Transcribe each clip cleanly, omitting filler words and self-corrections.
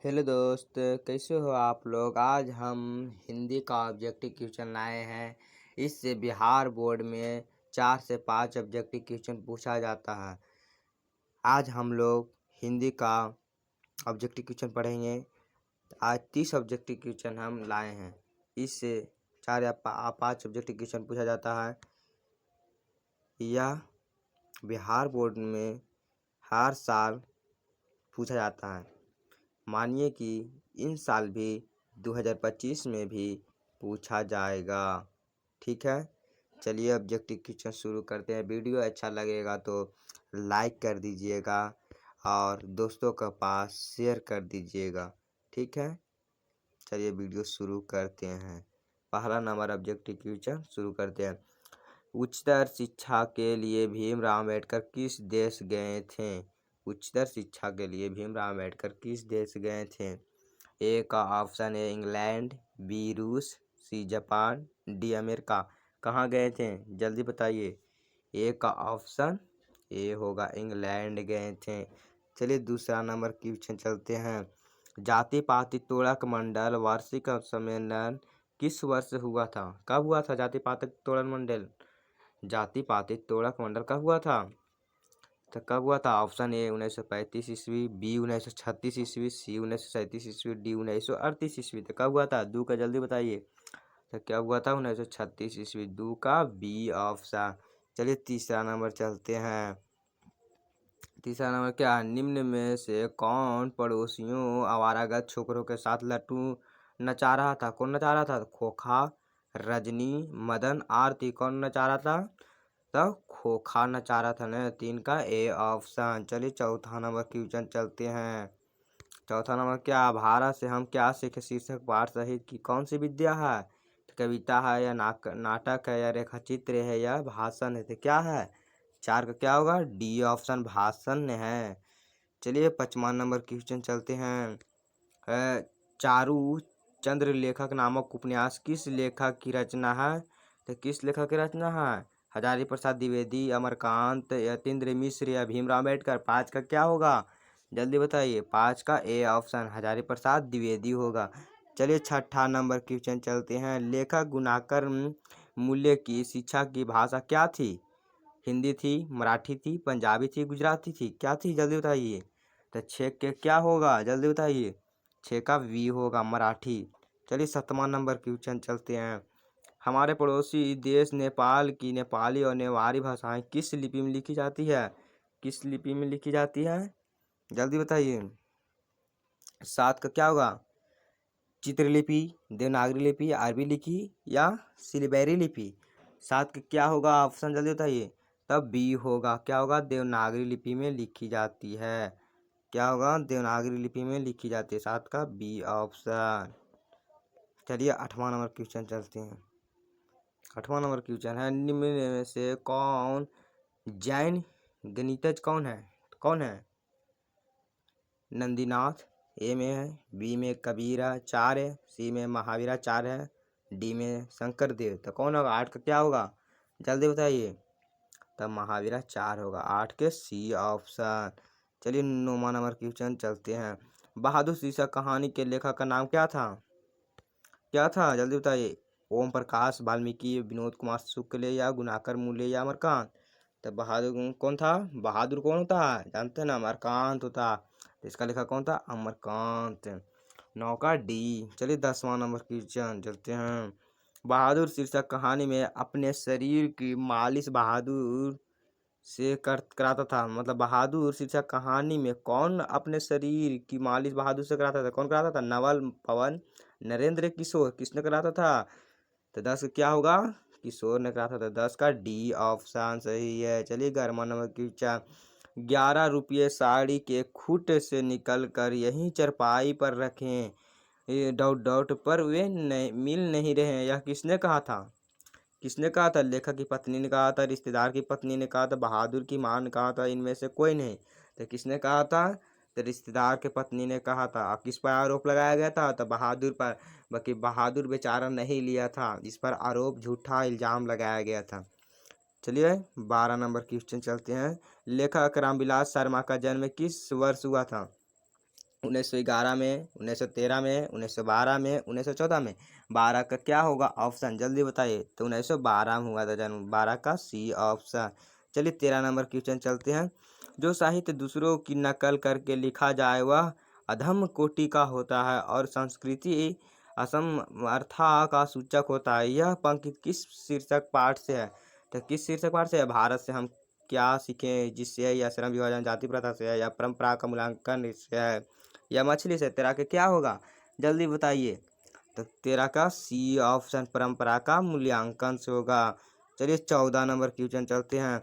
Hello दोस्त, कैसे हो आप लोग। आज हम हिंदी का ऑब्जेक्टिव क्वेश्चन लाए हैं। इससे बिहार बोर्ड में 4 से 5 ऑब्जेक्टिव क्वेश्चन पूछा जाता है। आज हम लोग हिंदी का ऑब्जेक्टिव क्वेश्चन पढ़ेंगे। आज 30 ऑब्जेक्टिव क्वेश्चन हम लाए हैं। इससे 4 या 5 ऑब्जेक्टिव क्वेश्चन पूछा जाता है। यह बिहार बोर्ड में हर साल पूछा जाता है। मानिए कि इन साल भी 2025 में भी पूछा जाएगा। ठीक है, चलिए ऑब्जेक्टिव क्वेश्चन शुरू करते हैं। वीडियो अच्छा लगेगा तो लाइक कर दीजिएगा और दोस्तों के पास शेयर कर दीजिएगा। ठीक है, चलिए वीडियो शुरू करते हैं। पहला नंबर ऑब्जेक्टिव क्वेश्चन शुरू करते हैं। उच्चतर शिक्षा के लिए भीमराव अम्बेडकर किस देश गए थे? उच्चतर शिक्षा के लिए भीमराव अम्बेडकर किस देश गए थे? ए का ऑप्शन है इंग्लैंड, बी रूस, सी जापान, डी अमेरिका। कहाँ गए थे जल्दी बताइए। ए का ऑप्शन ए होगा, इंग्लैंड गए थे। चलिए दूसरा नंबर क्वेश्चन चलते हैं। जाति पाति तोड़क मंडल वार्षिक सम्मेलन किस वर्ष हुआ था? कब हुआ था जाति पाति तोड़क मंडल? जाति पाति तोड़क मंडल कब हुआ था? तो कब हुआ था? ऑप्शन ए 1935 ईस्वी, बी 1936 ईस्वी, सी 1937 ईस्वी, डी 1938 ईस्वी। तो कब हुआ था? दू का जल्दी बताइए। तो क्या हुआ था? 1936 ईस्वी। दू का बी ऑप्शन। चलिए तीसरा नंबर चलते हैं। तीसरा नंबर क्या? निम्न में से कौन पड़ोसियों आवारागत छोकरों के साथ लट्टू नचा रहा था? कौन नचा रहा था? खोखा, रजनी, मदन, आरती। कौन नचा रहा था? तो खोखा नचा रहा था ना। 3 का ए ऑप्शन। चलिए चौथा नंबर क्वेश्चन चलते हैं। चौथा नंबर क्या? भारत से हम क्या सीखे शीर्षक पाठ सहित की कौन सी विद्या है? कविता है या नाटक है या रेखाचित्र है या भाषण है? तो क्या है? 4 का क्या होगा? डी ऑप्शन, भाषण है। चलिए 5वां नंबर क्वेश्चन चलते हैं। चारू चंद्र लेखक नामक उपन्यास किस लेखक की रचना है? तो किस लेखक की रचना है? हजारी प्रसाद द्विवेदी, अमरकांत, यतीन्द्र मिश्र या भीमराव अम्बेडकर। 5 का क्या होगा जल्दी बताइए। 5 का ए ऑप्शन, हजारी प्रसाद द्विवेदी होगा। चलिए छठा नंबर क्वेश्चन चलते हैं। लेखक गुणाकर मूल्य की शिक्षा की भाषा क्या थी? हिंदी थी, मराठी थी, पंजाबी थी, गुजराती थी। क्या थी जल्दी बताइए। तो 6 के क्या होगा जल्दी बताइए। 6 का वी होगा, मराठी। चलिए 7वां नंबर क्वेश्चन चलते हैं। हमारे पड़ोसी देश नेपाल की नेपाली और नेवारी भाषाएं किस लिपि में लिखी जाती है? किस लिपि में लिखी जाती है जल्दी बताइए। 7 का क्या होगा? चित्रलिपि, देवनागरी लिपि, अरबी लिपि या सिलबेरी लिपि। 7 का क्या होगा ऑप्शन जल्दी बताइए। तब बी होगा। क्या होगा? देवनागरी लिपि में लिखी जाती है। क्या होगा? देवनागरी लिपि में लिखी जाती है। 7 का बी ऑप्शन। चलिए 8वां नंबर क्वेश्चन चलते हैं। 8वां नंबर क्वेश्चन है। निम्न में से कौन जैन गणितज्ञ कौन है? कौन है? नंदीनाथ ए में है, बी में कबीरा 4 है, सी में महावीरा 4 है, डी में शंकर देव। तो कौन होगा? 8 का क्या होगा जल्दी बताइए। तब महावीरा 4 होगा। 8 के सी ऑप्शन। चलिए 9वां नंबर क्वेश्चन चलते हैं। बहादुर शीर्षक कहानी के लेखक का नाम क्या था? क्या था जल्दी बताइए। ओम प्रकाश वाल्मीकि, विनोद कुमार शुक्ल या गुणाकर मूल्य या अमरकांत। तो बहादुर कौन था? बहादुर कौन होता है जानते हैं ना? अमरकांत होता। तो इसका लेखक कौन था? अमरकांत। 9 का डी। चलिए 10वां नंबर क्वेश्चन चलते हैं। बहादुर शीर्षक कहानी में अपने शरीर की मालिश बहादुर से कराता था। मतलब बहादुर शीर्षक कहानी में कौन अपने शरीर की मालिश बहादुर से कराता था? कौन कराता था? नवल, पवन, नरेंद्र, किशोर। किसने कराता था? तो 10 का क्या होगा? किशोर ने कराता था। 10 का डी ऑप्शन सही है। चलिए 11वां नंबर क्वेश्चन। 11 रुपये साड़ी के खूट से निकल कर यहीं चरपाई पर रखें, ये डॉट डॉट पर वे मिल नहीं रहे। यह किसने कहा था? किसने कहा था? लेखक की पत्नी ने कहा था, रिश्तेदार की पत्नी ने कहा था, बहादुर की मां ने कहा था, इनमें से कोई नहीं। तो किसने कहा था? तो रिश्तेदार की पत्नी ने कहा था। अब किस पर आरोप लगाया गया था? तो बहादुर पर। बाकी बहादुर बेचारा नहीं लिया था, इस पर आरोप झूठा इल्जाम लगाया गया था। चलिए 12 नंबर क्वेश्चन चलते हैं। लेखक रामविलास शर्मा का जन्म किस वर्ष हुआ था? 1911 में, 1913 में, 1912 में, 1914 में। 12 का क्या होगा ऑप्शन, जल्दी बताइए। तो 1912 में हुआ था जन्म, 12 का सी ऑप्शन। चलिए 13 नंबर क्वेश्चन चलते हैं। जो साहित्य दूसरों की नकल करके लिखा जाए वह अधम कोटि का होता है और संस्कृति असमर्था का सूचक होता है। यह पंक्ति किस शीर्षक पाठ से है? तो किस शीर्षक पाठ से है? भारत से हम क्या सीखें जिससे, या श्रम विभाजन जाति प्रथा से है, या परंपरा का मूल्यांकन से है, या मछली से। 13 का क्या होगा जल्दी बताइए। तो 13 का सी ऑप्शन, परंपरा का मूल्यांकन से होगा। चलिए 14 नंबर क्वेश्चन चलते हैं।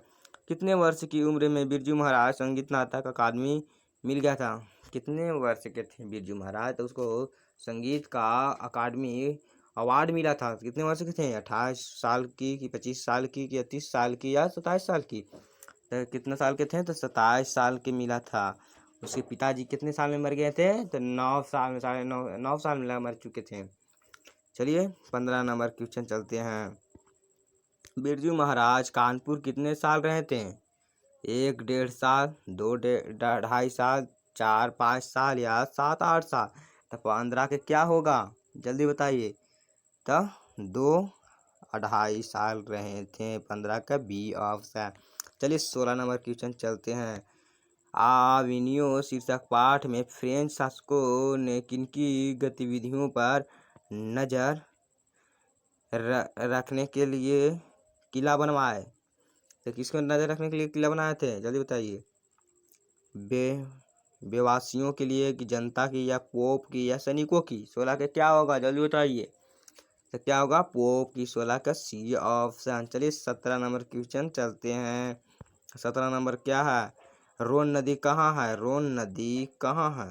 कितने वर्ष की उम्र में बिरजू महाराज संगीत नाटक अकादमी मिल गया था? कितने वर्ष के थे बिरजू महाराज तो उसको संगीत का अकादमी अवार्ड मिला था? कितने वर्ष के थे? 28 साल की, कि 25 साल की, कि 30 साल की, या 27 साल की? तो कितने साल के थे? तो 27 साल के मिला था। उसके पिताजी कितने साल में मर गए थे? तो 9 साल में, 9.5 साल में मर चुके थे। चलिए 15 नंबर क्वेश्चन चलते हैं। बिरजू महाराज कानपुर कितने साल रहे थे? 1 डेढ़ साल, 2 ढाई साल, 4 5 साल, या 7 8 साल? तो 15 के क्या होगा जल्दी बताइए। तो 2 2.5 साल रहे थे। 15 का बी ऑप्शन। चलिए 16 नंबर क्वेश्चन चलते हैं। आविनियो शीर्षक पाठ में फ्रेंच शासकों ने किनकी गतिविधियों पर नजर रखने के लिए किला बनवाए? तो किसको नजर रखने के लिए किला बनाए थे जल्दी बताइए। बे बेवासियों के लिए, कि जनता की, या पोप की, या सैनिकों की? 16 के क्या होगा जल्दी बताइए। तो क्या होगा? पोप की। 16 का सी ऑप्शन। चलिए 17 नंबर क्वेश्चन चलते हैं। 17 नंबर क्या है? रोन नदी कहाँ है? रोन नदी कहाँ है?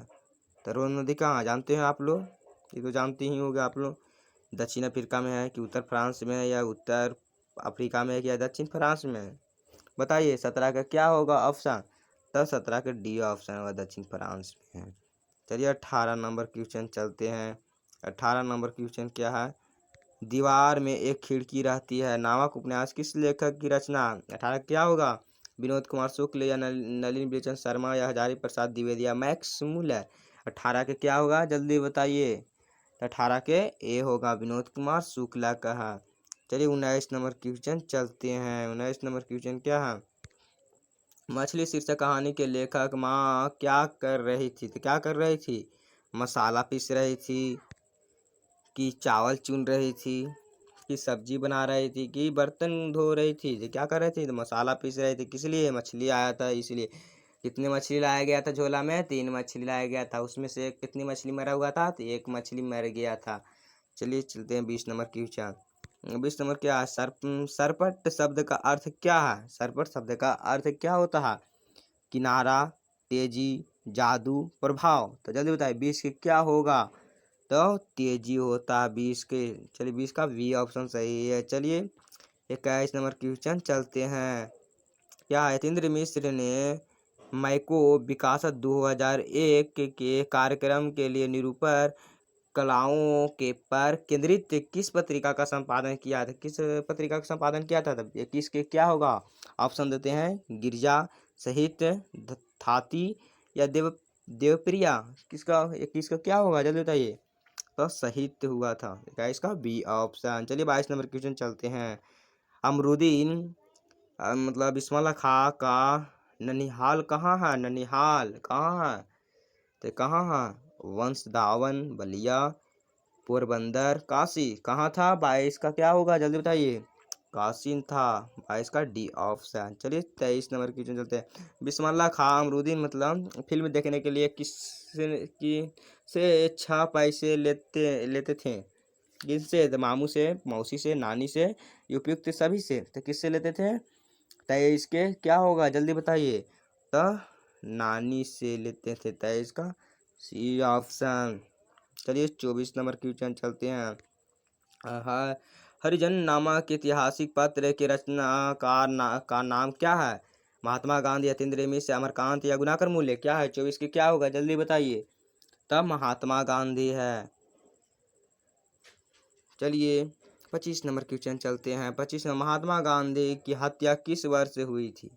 तो रोन नदी कहाँ है जानते हैं आप लोग? ये तो जानते ही होंगे आप लोग। दक्षिण अफ्रीका में है, कि उत्तर फ्रांस में है, या उत्तर अफ्रीका में है, या दक्षिण फ्रांस में है? बताइए 17 का क्या होगा ऑप्शन। तो 17 का डी ऑप्शन होगा, दक्षिण फ्रांस में है। चलिए 18 नंबर क्वेश्चन चलते हैं। 18 नंबर क्वेश्चन क्या है? दीवार में एक खिड़की रहती है नामक उपन्यास किस लेखक की रचना? 18 क्या होगा? विनोद कुमार शुक्ल, या नलिनी बिचन शर्मा, या हजारी प्रसाद द्विवेदी, या मैक्स मुलर? 18 के क्या होगा जल्दी बताइए। 18 के ए होगा, विनोद कुमार शुक्ला का है। चलिए 19 नंबर क्वेश्चन चलते हैं। 19 नंबर क्वेश्चन क्या है? मछली शीर्षक कहानी के लेखक माँ क्या कर रही थी? तो क्या कर रही थी? मसाला पीस रही थी, कि चावल चुन रही थी, कि सब्जी बना रही थी, कि बर्तन धो रही थी? तो क्या कर रही थी? तो मसाला पीस रही थी। किस लिए? मछली आया था इसलिए। कितने मछली लाया गया था झोला में? 3 मछली लाया गया था। उसमें से कितनी मछली मरा हुआ था? तो 1 मछली मर गया था। चलिए चलते हैं 20 नंबर क्वेश्चन। 20 नंबर क्या है? सरपट शब्द का अर्थ क्या है? सरपट शब्द का अर्थ क्या होता है? किनारा, तेजी, जादू, प्रभाव? तो जल्दी बताइए 20 के क्या होगा। तो तेजी होता है 20 के। चलिए 20 का वी ऑप्शन सही है। चलिए 21 नंबर क्वेश्चन चलते हैं। क्या यतीन्द्र मिश्र ने माइको विकास 2001 के कार्यक्रम के लिए निरूपण कलाओं के पर केंद्रित किस पत्रिका का संपादन किया था? किस पत्रिका का संपादन किया था? तब 21 के क्या होगा ऑप्शन देते हैं। गिरजा, साहित्य, थाती, या देवप्रिया? किसका 21 का क्या होगा जल्दी बताइए। तो साहित्य हुआ था। क्या इसका बी ऑप्शन। चलिए 22 नंबर क्वेश्चन चलते हैं। अमरुद्दीन मतलब इस्माइल खां का ननिहाल कहाँ है? ननिहाल कहाँ है? तो कहाँ है? वंशधावन, बलिया, पोरबंदर, काशी? कहाँ था? 22 का क्या होगा जल्दी बताइए। काशी था। 22 का डी ऑप्शन। चलिए 23 नंबर क्वेश्चन चलते हैं। बिस्मिल्लाह खां अमरुद्दीन मतलब फिल्म देखने के लिए किस की से 6 पैसे लेते थे? किससे? तो मामू से, मौसी से, नानी से, उपयुक्त सभी से? तो किससे लेते थे? 23 के क्या होगा जल्दी बताइए। तो नानी से लेते थे। 23 का सी ऑप्शन। चलिए 24 नंबर क्वेश्चन चलते हैं। हरिजन नामक ऐतिहासिक पत्र के रचनाकार का नाम क्या है? महात्मा गांधी, यतीन्द्र मिश्र, अमरकांत, या गुणाकर मूल्य? क्या है? 24 के क्या होगा जल्दी बताइए। तब महात्मा गांधी है। चलिए 25 नंबर क्वेश्चन चलते हैं। 25 में महात्मा गांधी की हत्या किस वर्ष हुई थी?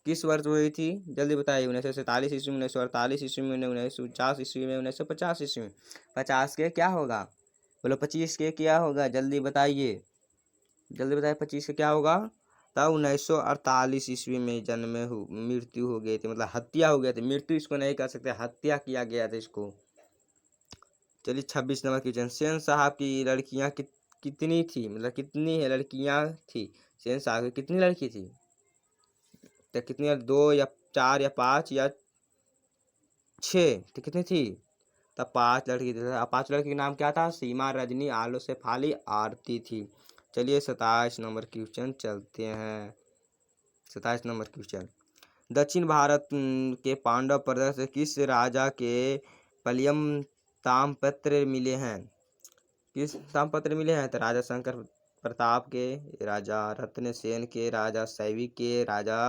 किस वर्ष हुई थी? जल्दी बताइए। 1947 ईस्वी में, 1948 ईस्वी में, 1949 ईस्वी में, 1950 ईस्वी में। 50 के क्या होगा? बोलो 25 के क्या होगा? जल्दी बताइए, जल्दी बताइए 25 के क्या होगा? तब 1948 ईस्वी में मृत्यु हो गई थी, मतलब हत्या हो गया थी। मृत्यु इसको नहीं कह सकते, हत्या किया गया था इसको। चलिए 26 नंबर क्वेश्चन। सेन साहब की लड़कियां कितनी थी, मतलब कितनी है लड़कियां थी? सेन साहब की कितनी लड़की थी? तो कितनी, 2 या 4 या 5 या 6? तो कितनी थी? तब 5 लड़की थी। 5 लड़की का नाम क्या था? सीमा, रजनी, आलो, शेफाली, आरती थी। चलिए 27 नंबर क्वेश्चन चलते हैं। 27 नंबर क्वेश्चन। दक्षिण भारत के पांडव पर्वत से किस राजा के पलियम ताम्रपत्र मिले हैं? किस ताम्रपत्र मिले हैं? तो राजा शंकर प्रताप के, राजा रत्नसेन के, राजा शैवी के, राजा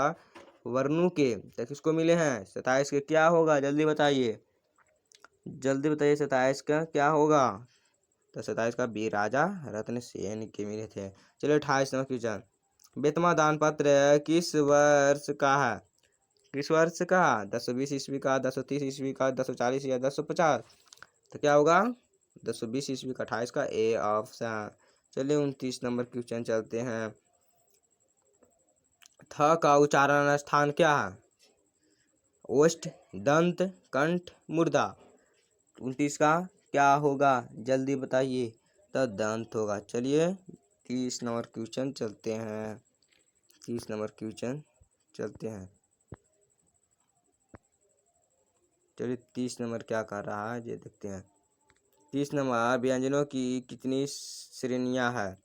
वर्णु के। तो किसको मिले हैं? 27 के क्या होगा? जल्दी बताइए, जल्दी बताइए 27 का क्या होगा? तो 27 का बी राजा रत्नसेन के मिले थे। चलिए 28 नंबर क्वेश्चन। बेतमा दान पत्र किस वर्ष का है? किस वर्ष का? 1020 ईस्वी का, 1030 ईस्वी का, 1040 या 1050? तो क्या होगा? 1020 ईस्वी का, 28 का ए ऑप्शन। चलिए 29 नंबर क्वेश्चन चलते हैं। थ का उच्चारण स्थान क्या है? ओष्ठ, दंत, कंठ, मुर्दा। 29 का क्या होगा? जल्दी बताइए। तो दंत होगा। चलिए 30 नंबर क्वेश्चन चलते हैं। 30 नंबर क्वेश्चन चलते हैं। चलिए 30 नंबर क्या कर रहा है ये देखते हैं। 30 नंबर व्यंजनों की कितनी श्रेणियां हैं?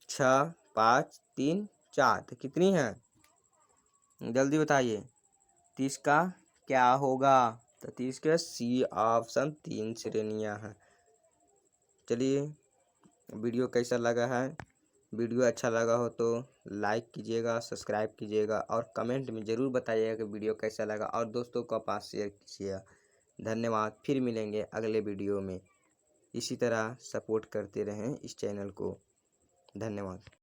6, 5, 3, 4। तो कितनी हैं? जल्दी बताइए। 30 का क्या होगा? तो 30 के सी ऑप्शन 3 श्रेणियां हैं। चलिए वीडियो कैसा लगा है? वीडियो अच्छा लगा हो तो लाइक कीजिएगा, सब्सक्राइब कीजिएगा और कमेंट में ज़रूर बताइएगा कि वीडियो कैसा लगा, और दोस्तों को पास शेयर कीजिएगा। धन्यवाद। फिर मिलेंगे अगले वीडियो में। इसी तरह सपोर्ट करते रहें इस चैनल को। धन्यवाद।